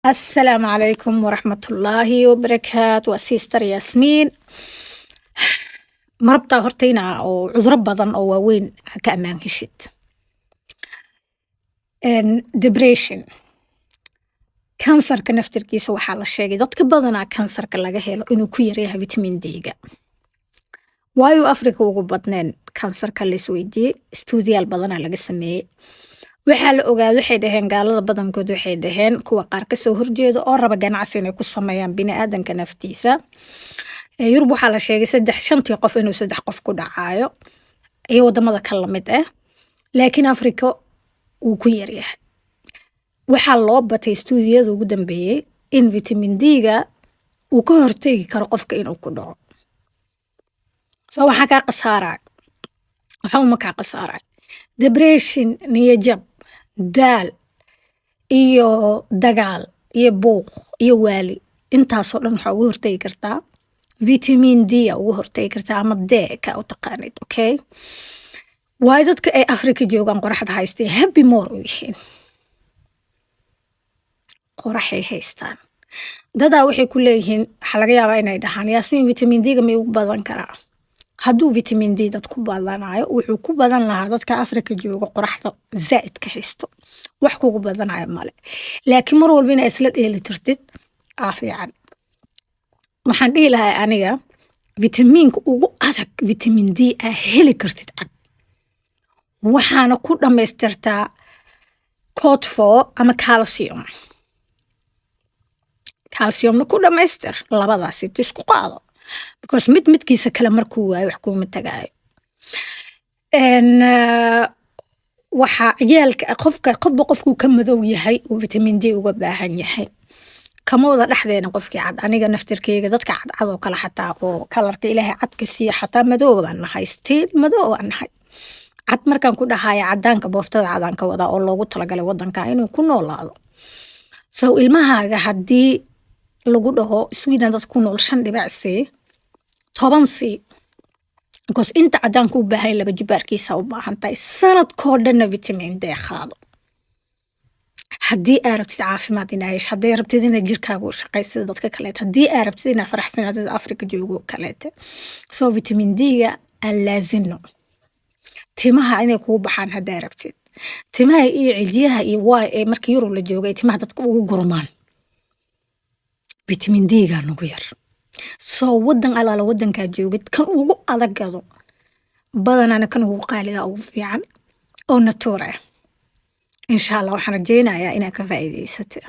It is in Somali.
السلام عليكم ورحمة الله وبركاته وسيستر ياسمين مربطة هرتينا أو عذر بدن أو وين كأمان هشت إن depression كانسر كنفتر كيسو حال الشيء ضدك بدنا كانسر كلاجة هيلو إنه كيريها فيتامين ديجا وايو أفريقيا وقبضنين كانسر كاللي سويدي استوديال بدنا لقى سميه waxaa la ogaado waxay dhaheen gaalada badankood waxay dhaheen kuwa qaar ka soo horjeeda oo raba ganacsi inay ku sameeyaan bini'aadanka naftiisa Yurub waxaa la sheegay 5 qof inuu 3 qof ku dhacayo iyo wadamada kala mid ah laakiin Afrika uu ku yar yahay waxaa loo batay stuudiyada ugu dambeeyay in vitamin D-ga uu ka hortagi karo qofka inuu ku dhaco soo waxa ka qasaaray depression niyad daal iyo dagaal iyo buuq iyo waali intaasoo dhan waxa ugu hortagi kartaa vitamin D ugu hortagi kartaa ama D ka u taqaanid okay waay dadka ay Afrika joogan qoraxda haystay happy more u yihiin qoraxay haystaan dadaa waxay ku leeyihiin waxa laga yaabaa inay dhahaan Yasmin vitamin D ga ma ugu badan karaa hadduu vitamin D dad ku badanayo wuxuu ku badan lahaa dadka Afrika jooga qoraxda zaid ka haysto wax kugu badanayo male laakiin mar walba inay isla dheelitirtid fiican waxaan dhihi lahaa aniga vitaminka ugu adag vitamin D ah heli kartid cab waxaana ku dhamaystirtaa Q4 ama calcium ku dhamaystir labadaas isku qaado because midkiisa kale markuu waayo wax kuma tagaayo waxa ciyaalka qofku ka madow yahay oo vitamin D uga baahan yahay kamooda dhaxdeena qofkii cad aniga naftirkeyga dadka cad oo kala xataa oo kalarka ilaahay cadka siiya xataa madow baan nahay still madow aan nahay cad markaan ku dhahaaya cadaanka booftada cadaanka wada oo loogu talagalay wadanka inuu ku noolaado soo ilmahaaga hadii lagu dhaho Sweden dad ku nool 5.C 10C because inta cadaanku u baahan laba jibaarkiisa u baahan tahay sanadkoo dhan vitamin D qaado haddii aad rabtid caafimaad inaad hesho haddii rabtid inaad jirkaaga u shaqaysid dadka kale haddii aad rabtid inaad faraxsanaatid Afrika joogo kale soo vitamin D ga laazino timaha inay ku baxaan haddii rabtid timaha iyo cijiyaha iyo way markii Yurub la joogay timaha dadka ugu gurmaan vitamin D ga nagu yar soo wadan alaala wadanka joogid kan ugu adagado badanana kan ugu qaaliga ugu fiican oo natural insha Allah waxaan rajeynayaa inaad ka faa'iideysato